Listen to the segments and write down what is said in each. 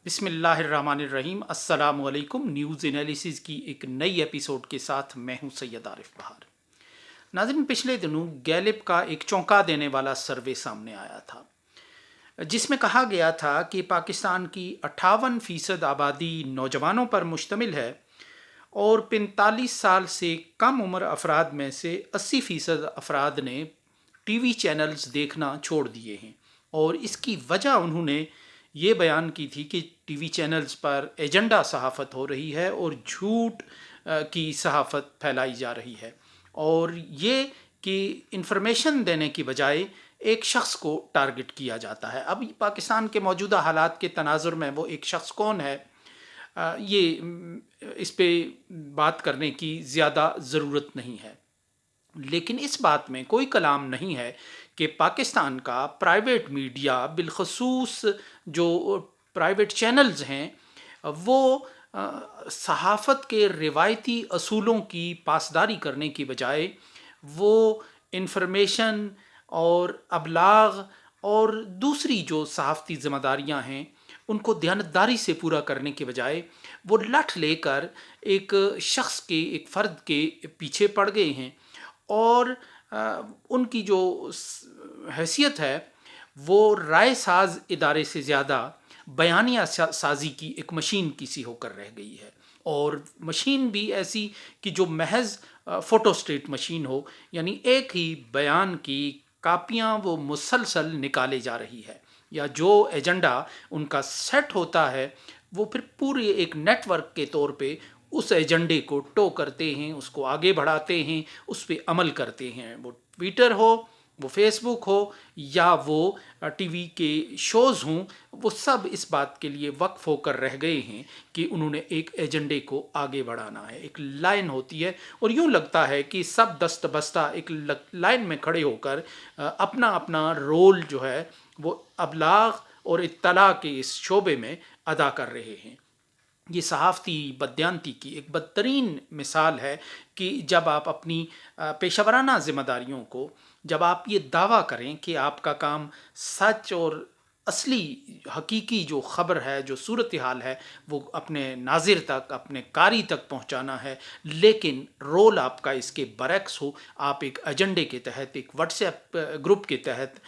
بسم اللہ الرحمن الرحیم۔ السلام علیکم۔ نیوز انالیسز کی ایک نئی ایپیسوڈ کے ساتھ میں ہوں سید عارف بہار۔ ناظرین، پچھلے دنوں گیلپ کا ایک چونکا دینے والا سروے سامنے آیا تھا جس میں کہا گیا تھا کہ پاکستان کی 58% آبادی نوجوانوں پر مشتمل ہے اور 45 سال سے کم عمر افراد میں سے 80% افراد نے ٹی وی چینلز دیکھنا چھوڑ دیے ہیں، اور اس کی وجہ انہوں نے یہ بیان کی تھی کہ ٹی وی چینلز پر ایجنڈا صحافت ہو رہی ہے اور جھوٹ کی صحافت پھیلائی جا رہی ہے، اور یہ کہ انفارمیشن دینے کی بجائے ایک شخص کو ٹارگٹ کیا جاتا ہے۔ اب پاکستان کے موجودہ حالات کے تناظر میں وہ ایک شخص کون ہے، یہ اس پہ بات کرنے کی زیادہ ضرورت نہیں ہے، لیکن اس بات میں کوئی کلام نہیں ہے کہ پاکستان کا پرائیویٹ میڈیا، بالخصوص جو پرائیویٹ چینلز ہیں، وہ صحافت کے روایتی اصولوں کی پاسداری کرنے کی بجائے وہ انفارمیشن اور ابلاغ اور دوسری جو صحافتی ذمہ داریاں ہیں ان کو دیانتداری سے پورا کرنے کے بجائے وہ لٹھ لے کر ایک شخص کے، ایک فرد کے پیچھے پڑ گئے ہیں، اور ان کی جو حیثیت ہے وہ رائے ساز ادارے سے زیادہ بیانیہ سازی کی ایک مشین کی سی ہو کر رہ گئی ہے، اور مشین بھی ایسی کہ جو محض فوٹو سٹیٹ مشین ہو، یعنی ایک ہی بیان کی کاپیاں وہ مسلسل نکالے جا رہی ہے، یا جو ایجنڈا ان کا سیٹ ہوتا ہے وہ پھر پورے ایک نیٹ ورک کے طور پہ اس ایجنڈے کو ٹو کرتے ہیں، اس کو آگے بڑھاتے ہیں، اس پہ عمل کرتے ہیں۔ وہ ٹویٹر ہو، وہ فیس بک ہو، یا وہ ٹی وی کے شوز ہوں، وہ سب اس بات کے لیے وقف ہو کر رہ گئے ہیں کہ انہوں نے ایک ایجنڈے کو آگے بڑھانا ہے۔ ایک لائن ہوتی ہے اور یوں لگتا ہے کہ سب دست بستہ ایک لائن میں کھڑے ہو کر اپنا اپنا رول جو ہے وہ ابلاغ اور اطلاع کے اس شعبے میں ادا کر رہے ہیں۔ یہ صحافتی بددیانتی کی ایک بدترین مثال ہے کہ جب آپ اپنی پیشہ ورانہ ذمہ داریوں کو، جب آپ یہ دعویٰ کریں کہ آپ کا کام سچ اور اصلی حقیقی جو خبر ہے، جو صورتحال ہے، وہ اپنے ناظر تک، اپنے قاری تک پہنچانا ہے، لیکن رول آپ کا اس کے برعکس ہو، آپ ایک ایجنڈے کے تحت، ایک واٹس ایپ گروپ کے تحت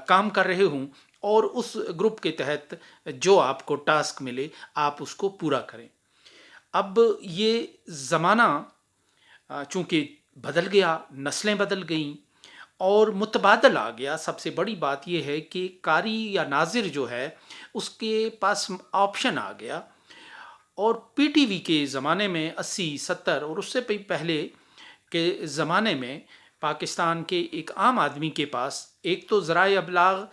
کام کر رہے ہوں، اور اس گروپ کے تحت جو آپ کو ٹاسک ملے آپ اس کو پورا کریں۔ اب یہ زمانہ چونکہ بدل گیا، نسلیں بدل گئیں اور متبادل آ گیا، سب سے بڑی بات یہ ہے کہ قاری یا ناظر جو ہے اس کے پاس آپشن آ گیا، اور پی ٹی وی کے زمانے میں 80 70 اور اس سے پہلے کے زمانے میں پاکستان کے ایک عام آدمی کے پاس ایک تو ذرائع ابلاغ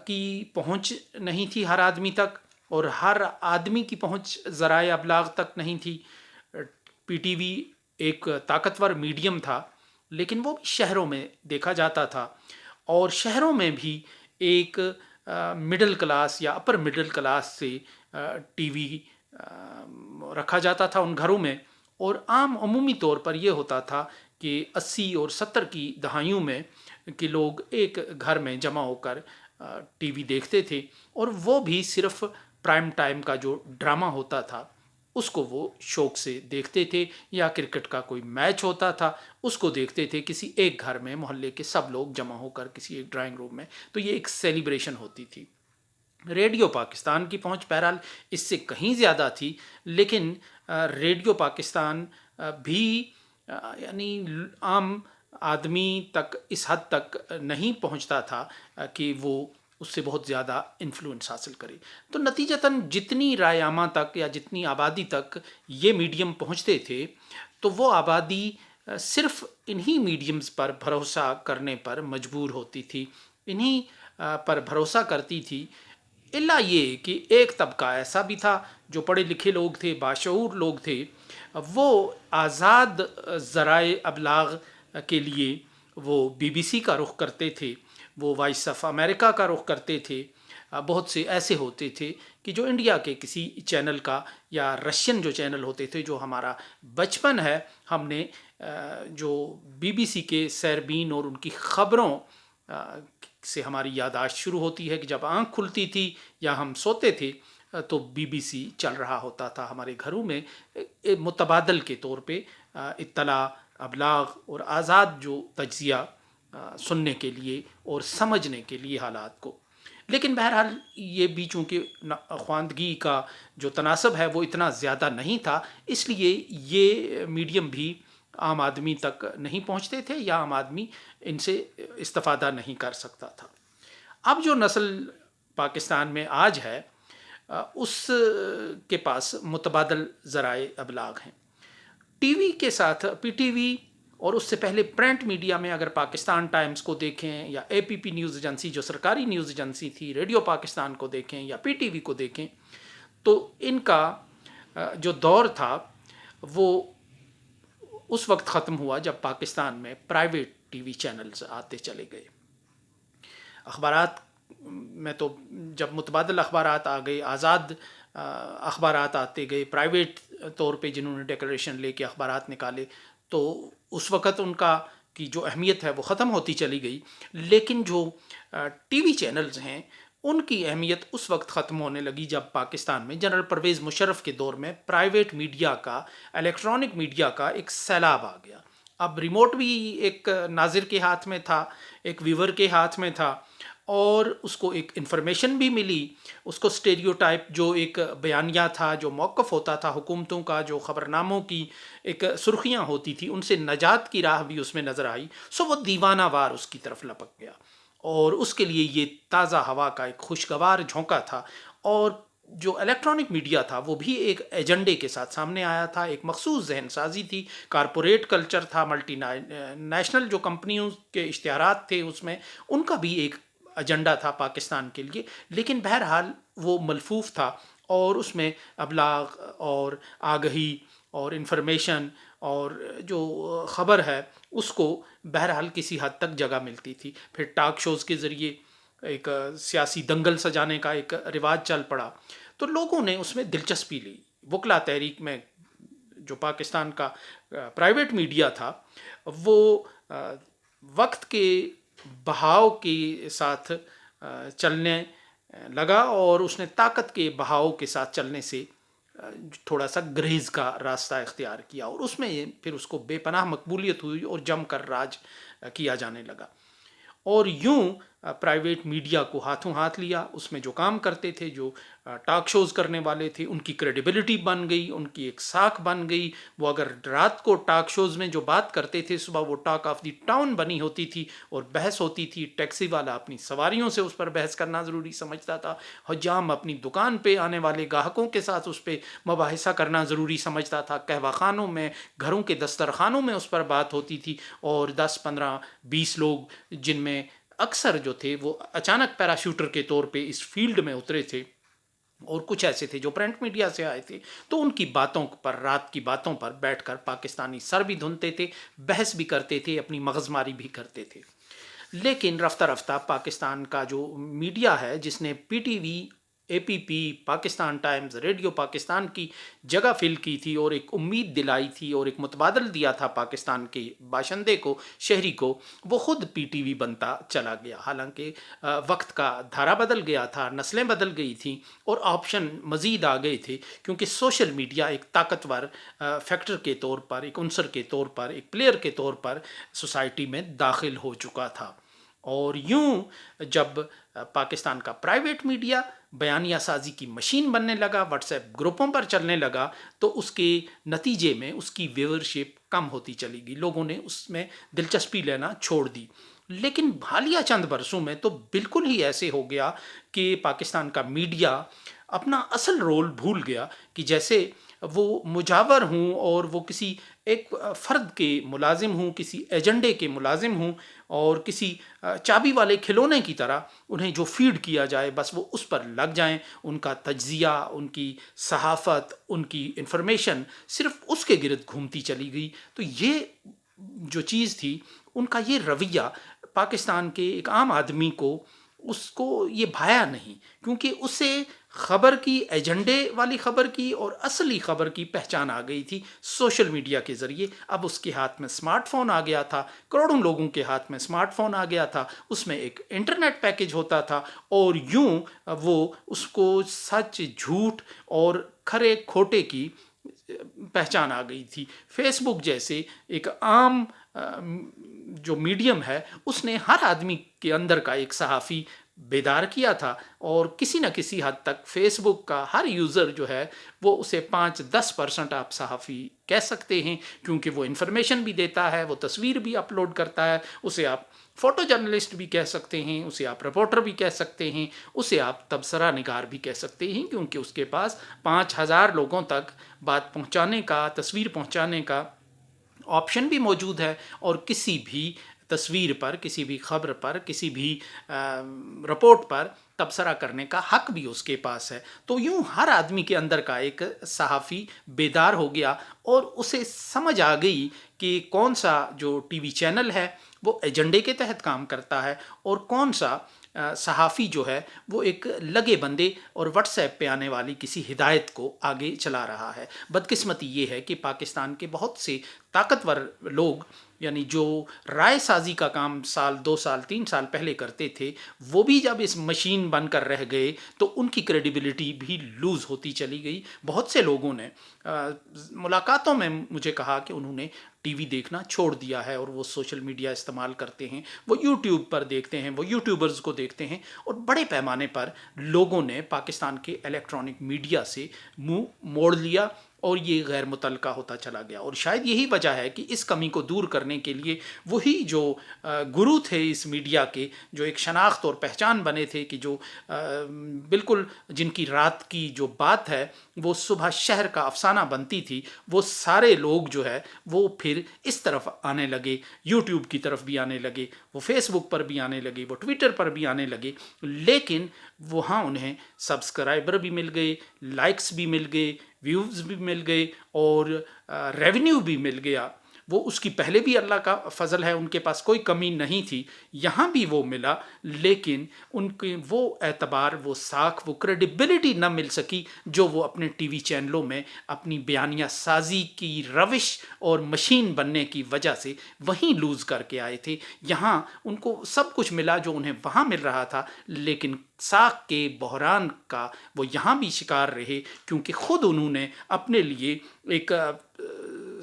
کی پہنچ نہیں تھی ہر آدمی تک، اور ہر آدمی کی پہنچ ذرائع ابلاغ تک نہیں تھی۔ پی ٹی وی ایک طاقتور میڈیم تھا، لیکن وہ بھی شہروں میں دیکھا جاتا تھا، اور شہروں میں بھی ایک مڈل کلاس یا اپر مڈل کلاس سے ٹی وی رکھا جاتا تھا ان گھروں میں، اور عام عمومی طور پر یہ ہوتا تھا کہ 80 اور 70 کی دہائیوں میں کہ لوگ ایک گھر میں جمع ہو کر ٹی وی دیکھتے تھے، اور وہ بھی صرف پرائم ٹائم کا جو ڈرامہ ہوتا تھا اس کو وہ شوق سے دیکھتے تھے، یا کرکٹ کا کوئی میچ ہوتا تھا اس کو دیکھتے تھے کسی ایک گھر میں، محلے کے سب لوگ جمع ہو کر کسی ایک ڈرائنگ روم میں، تو یہ ایک سیلیبریشن ہوتی تھی۔ ریڈیو پاکستان کی پہنچ بہرحال اس سے کہیں زیادہ تھی، لیکن ریڈیو پاکستان بھی یعنی عام آدمی تک اس حد تک نہیں پہنچتا تھا کہ وہ اس سے بہت زیادہ انفلوئنس حاصل کرے۔ تو نتیجتاً جتنی رائے عامہ تک یا جتنی آبادی تک یہ میڈیم پہنچتے تھے تو وہ آبادی صرف انہی میڈیمز پر بھروسہ کرنے پر مجبور ہوتی تھی، انہی پر بھروسہ کرتی تھی، الا یہ کہ ایک طبقہ ایسا بھی تھا جو پڑھے لکھے لوگ تھے، باشعور لوگ تھے، وہ آزاد ذرائع ابلاغ کے لیے وہ بی بی سی کا رخ کرتے تھے، وہ وائس آف امریکہ کا رخ کرتے تھے، بہت سے ایسے ہوتے تھے کہ جو انڈیا کے کسی چینل کا، یا رشین جو چینل ہوتے تھے، جو ہمارا بچپن ہے، ہم نے جو بی بی سی کے سیربین اور ان کی خبروں سے ہماری یاداشت شروع ہوتی ہے کہ جب آنکھ کھلتی تھی یا ہم سوتے تھے تو بی بی سی چل رہا ہوتا تھا ہمارے گھروں میں متبادل کے طور پہ اطلاع، ابلاغ اور آزاد جو تجزیہ سننے کے لیے اور سمجھنے کے لیے حالات کو. لیکن بہرحال یہ بھی چونکہ خواندگی کا جو تناسب ہے وہ اتنا زیادہ نہیں تھا، اس لیے یہ میڈیم بھی عام آدمی تک نہیں پہنچتے تھے یا عام آدمی ان سے استفادہ نہیں کر سکتا تھا. اب جو نسل پاکستان میں آج ہے اس کے پاس متبادل ذرائع ابلاغ ہیں. ٹی وی کے ساتھ پی ٹی وی اور اس سے پہلے پرنٹ میڈیا میں اگر پاکستان ٹائمز کو دیکھیں یا اے پی پی نیوز ایجنسی جو سرکاری نیوز ایجنسی تھی، ریڈیو پاکستان کو دیکھیں یا پی ٹی وی کو دیکھیں، تو ان کا جو دور تھا وہ اس وقت ختم ہوا جب پاکستان میں پرائیویٹ ٹی وی چینلز آتے چلے گئے. اخبارات میں تو جب متبادل اخبارات آ گئے، آزاد اخبارات آتے گئے، پرائیویٹ طور پہ جنہوں نے ڈیکلریشن لے کے اخبارات نکالے، تو اس وقت ان کا کی جو اہمیت ہے وہ ختم ہوتی چلی گئی. لیکن جو ٹی وی چینلز ہیں ان کی اہمیت اس وقت ختم ہونے لگی جب پاکستان میں جنرل پرویز مشرف کے دور میں پرائیویٹ میڈیا کا، الیکٹرانک میڈیا کا ایک سیلاب آ گیا. اب ریموٹ بھی ایک ناظر کے ہاتھ میں تھا، ایک ویور کے ہاتھ میں تھا، اور اس کو ایک انفارمیشن بھی ملی. اس کو سٹیریوٹائپ جو ایک بیانیہ تھا، جو موقف ہوتا تھا حکومتوں کا، جو خبرناموں کی ایک سرخیاں ہوتی تھی، ان سے نجات کی راہ بھی اس میں نظر آئی. سو وہ دیوانہ وار اس کی طرف لپک گیا، اور اس کے لیے یہ تازہ ہوا کا ایک خوشگوار جھونکا تھا. اور جو الیکٹرانک میڈیا تھا وہ بھی ایک ایجنڈے کے ساتھ سامنے آیا تھا، ایک مخصوص ذہن سازی تھی، کارپوریٹ کلچر تھا، ملٹی نیشنل جو کمپنیوں کے اشتہارات تھے اس میں ان کا بھی ایک ایجنڈا تھا پاکستان کے لیے. لیکن بہرحال وہ ملفوف تھا، اور اس میں ابلاغ اور آگہی اور انفارمیشن اور جو خبر ہے اس کو بہرحال کسی حد تک جگہ ملتی تھی. پھر ٹاک شوز کے ذریعے ایک سیاسی دنگل سجانے کا ایک رواج چل پڑا، تو لوگوں نے اس میں دلچسپی لی. وکلا تحریک میں جو پاکستان کا پرائیویٹ میڈیا تھا وہ وقت کے بہاؤ کے ساتھ چلنے لگا، اور اس نے طاقت کے بہاؤ کے ساتھ چلنے سے تھوڑا سا گریز کا راستہ اختیار کیا، اور اس میں پھر اس کو بے پناہ مقبولیت ہوئی اور جم کر راج کیا جانے لگا. اور یوں پرائیویٹ میڈیا کو ہاتھوں ہاتھ لیا. اس میں جو کام کرتے تھے، جو ٹاک شوز کرنے والے تھے، ان کی کریڈیبلٹی بن گئی، ان کی ایک ساکھ بن گئی. وہ اگر رات کو ٹاک شوز میں جو بات کرتے تھے، صبح وہ ٹاک آف دی ٹاؤن بنی ہوتی تھی اور بحث ہوتی تھی. ٹیکسی والا اپنی سواریوں سے اس پر بحث کرنا ضروری سمجھتا تھا، حجام اپنی دکان پہ آنے والے گاہکوں کے ساتھ اس پہ مباحثہ کرنا ضروری سمجھتا تھا. قہوہ خانوں میں، گھروں کے دسترخوانوں میں اس پر بات ہوتی تھی، اور 10 15 20 لوگ جن میں اکثر جو تھے وہ اچانک پیراشوٹر کے طور پہ اس فیلڈ میں اترے تھے، اور کچھ ایسے تھے جو پرنٹ میڈیا سے آئے تھے، تو ان کی باتوں پر، رات کی باتوں پر بیٹھ کر پاکستانی سر بھی دھنتے تھے، بحث بھی کرتے تھے، اپنی مغز ماری بھی کرتے تھے. لیکن رفتہ رفتہ پاکستان کا جو میڈیا ہے، جس نے پی ٹی وی، اے پی پی، پاکستان ٹائمز، ریڈیو پاکستان کی جگہ فل کی تھی اور ایک امید دلائی تھی اور ایک متبادل دیا تھا پاکستان کے باشندے کو، شہری کو، وہ خود پی ٹی وی بنتا چلا گیا. حالانکہ وقت کا دھارا بدل گیا تھا، نسلیں بدل گئی تھیں، اور آپشن مزید آ گئے تھے، کیونکہ سوشل میڈیا ایک طاقتور فیکٹر کے طور پر، ایک عنصر کے طور پر، ایک پلیئر کے طور پر سوسائٹی میں داخل ہو چکا تھا. اور یوں جب پاکستان کا پرائیویٹ میڈیا بیانیہ سازی کی مشین بننے لگا، واٹس ایپ گروپوں پر چلنے لگا، تو اس کے نتیجے میں اس کی ویورشپ کم ہوتی چلی گئی. لوگوں نے اس میں دلچسپی لینا چھوڑ دی. لیکن حالیہ چند برسوں میں تو بالکل ہی ایسے ہو گیا کہ پاکستان کا میڈیا اپنا اصل رول بھول گیا، کہ جیسے وہ مجاور ہوں اور وہ کسی ایک فرد کے ملازم ہوں، کسی ایجنڈے کے ملازم ہوں، اور کسی چابی والے کھلونے کی طرح انہیں جو فیڈ کیا جائے بس وہ اس پر لگ جائیں. ان کا تجزیہ، ان کی صحافت، ان کی انفارمیشن صرف اس کے گرد گھومتی چلی گئی. تو یہ جو چیز تھی، ان کا یہ رویہ پاکستان کے ایک عام آدمی کو، اس کو یہ بھایا نہیں، کیونکہ اسے خبر کی، ایجنڈے والی خبر کی اور اصلی خبر کی پہچان آ گئی تھی سوشل میڈیا کے ذریعے۔ اب اس کے ہاتھ میں اسمارٹ فون آ گیا تھا، کروڑوں لوگوں کے ہاتھ میں اسمارٹ فون آ گیا تھا، اس میں ایک انٹرنیٹ پیکج ہوتا تھا، اور یوں وہ اس کو سچ جھوٹ اور کھرے کھوٹے کی پہچان آ گئی تھی۔ فیس بک جیسے ایک عام جو میڈیم ہے، اس نے ہر آدمی کے اندر کا ایک صحافی بیدار کیا تھا، اور کسی نہ کسی حد تک فیس بک کا ہر یوزر جو ہے وہ اسے 5-10% آپ صحافی کہہ سکتے ہیں، کیونکہ وہ انفارمیشن بھی دیتا ہے، وہ تصویر بھی اپلوڈ کرتا ہے، اسے آپ فوٹو جرنلسٹ بھی کہہ سکتے ہیں، اسے آپ رپورٹر بھی کہہ سکتے ہیں، اسے آپ تبصرہ نگار بھی کہہ سکتے ہیں، کیونکہ اس کے پاس 5,000 لوگوں تک بات پہنچانے کا، تصویر پہنچانے کا آپشن بھی موجود ہے، اور کسی بھی تصویر پر، کسی بھی خبر پر، کسی بھی رپورٹ پر تبصرہ کرنے کا حق بھی اس کے پاس ہے۔ تو یوں ہر آدمی کے اندر کا ایک صحافی بیدار ہو گیا، اور اسے سمجھ آ گئی کہ کون سا جو ٹی وی چینل ہے وہ ایجنڈے کے تحت کام کرتا ہے، اور کون سا صحافی جو ہے وہ ایک لگے بندے اور واٹس ایپ پہ آنے والی کسی ہدایت کو آگے چلا رہا ہے۔ بدقسمتی یہ ہے کہ پاکستان کے بہت سے طاقتور لوگ، یعنی جو رائے سازی کا کام 1-2-3 سال پہلے کرتے تھے، وہ بھی جب اس مشین بن کر رہ گئے تو ان کی کریڈیبلٹی بھی لوز ہوتی چلی گئی۔ بہت سے لوگوں نے ملاقاتوں میں مجھے کہا کہ انہوں نے ٹی وی دیکھنا چھوڑ دیا ہے، اور وہ سوشل میڈیا استعمال کرتے ہیں، وہ یوٹیوب پر دیکھتے ہیں، وہ یوٹیوبرز کو دیکھتے ہیں، اور بڑے پیمانے پر لوگوں نے پاکستان کے الیکٹرانک میڈیا سے منہ موڑ لیا، اور یہ غیر متعلقہ ہوتا چلا گیا۔ اور شاید یہی وجہ ہے کہ اس کمی کو دور کرنے کے لیے وہی جو گرو تھے اس میڈیا کے، جو ایک شناخت اور پہچان بنے تھے، کہ جو بالکل جن کی رات کی جو بات ہے وہ صبح شہر کا افسانہ بنتی تھی، وہ سارے لوگ جو ہے وہ پھر اس طرف آنے لگے، یوٹیوب کی طرف بھی آنے لگے، وہ فیس بک پر بھی آنے لگے، وہ ٹویٹر پر بھی آنے لگے، لیکن وہاں انہیں سبسکرائبر بھی مل گئے، لائکس بھی مل گئے، ویوز بھی مل گئے، اور ریونیو بھی مل گیا۔ وہ اس کی پہلے بھی اللہ کا فضل ہے، ان کے پاس کوئی کمی نہیں تھی، یہاں بھی وہ ملا، لیکن ان کے وہ اعتبار، وہ ساکھ، وہ کریڈیبلٹی نہ مل سکی جو وہ اپنے ٹی وی چینلوں میں اپنی بیانیہ سازی کی روش اور مشین بننے کی وجہ سے وہیں لوز کر کے آئے تھے۔ یہاں ان کو سب کچھ ملا جو انہیں وہاں مل رہا تھا، لیکن ساکھ کے بحران کا وہ یہاں بھی شکار رہے، کیونکہ خود انہوں نے اپنے لیے ایک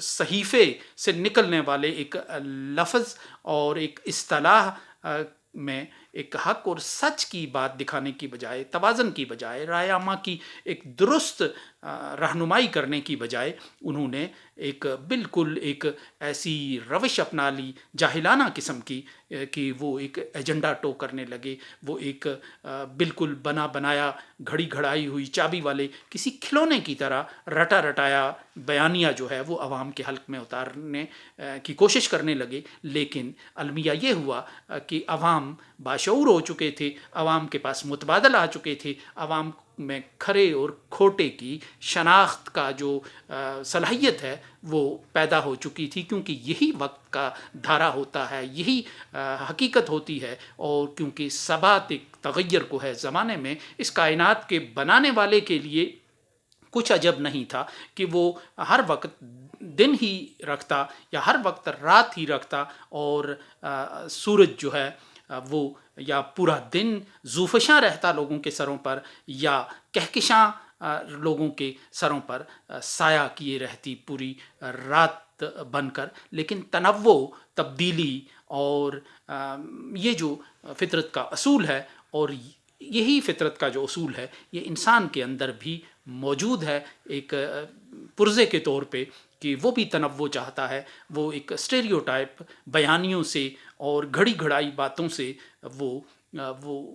صحیفے سے نکلنے والے ایک لفظ اور ایک اصطلاح میں ایک حق اور سچ کی بات دکھانے کی بجائے، توازن کی بجائے، رائے عامہ کی ایک درست رہنمائی کرنے کی بجائے، انہوں نے ایک بالکل ایک ایسی روش اپنا لی جاہلانہ قسم کی، کہ وہ ایک ایجنڈا ٹو کرنے لگے، وہ ایک بالکل بنا بنایا، گھڑی گھڑائی ہوئی چابی والے کسی کھلونے کی طرح رٹا رٹایا بیانیہ جو ہے وہ عوام کے حلق میں اتارنے کی کوشش کرنے لگے۔ لیکن المیہ یہ ہوا کہ عوام باشعور ہو چکے تھے، عوام کے پاس متبادل آ چکے تھے، عوام میں کھرے اور کھوٹے کی شناخت کا جو صلاحیت ہے وہ پیدا ہو چکی تھی، کیونکہ یہی وقت کا دھارا ہوتا ہے، یہی حقیقت ہوتی ہے، اور کیونکہ ثبات ایک تغیر کو ہے زمانے میں، اس کائنات کے بنانے والے کے لیے کچھ عجب نہیں تھا کہ وہ ہر وقت دن ہی رکھتا یا ہر وقت رات ہی رکھتا، اور سورج جو ہے وہ یا پورا دن زوفشاں رہتا لوگوں کے سروں پر، یا کہکشاں لوگوں کے سروں پر سایہ کیے رہتی پوری رات بن کر۔ لیکن تنوع، تبدیلی، اور یہ جو فطرت کا اصول ہے، اور یہی فطرت کا جو اصول ہے یہ انسان کے اندر بھی موجود ہے، ایک پرزے کے طور پہ، کہ وہ بھی تنوع چاہتا ہے، وہ ایک اسٹیریوٹائپ بیانیوں سے اور گھڑی گھڑائی باتوں سے وہ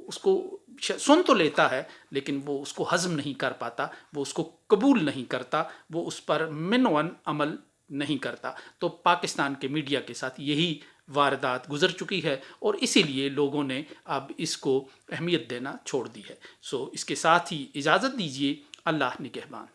اس کو سن تو لیتا ہے، لیکن وہ اس کو ہضم نہیں کر پاتا، وہ اس کو قبول نہیں کرتا، وہ اس پر منون عمل نہیں کرتا۔ تو پاکستان کے میڈیا کے ساتھ یہی واردات گزر چکی ہے، اور اسی لیے لوگوں نے اب اس کو اہمیت دینا چھوڑ دی ہے۔ اس کے ساتھ ہی اجازت دیجیے، اللہ نگہبان۔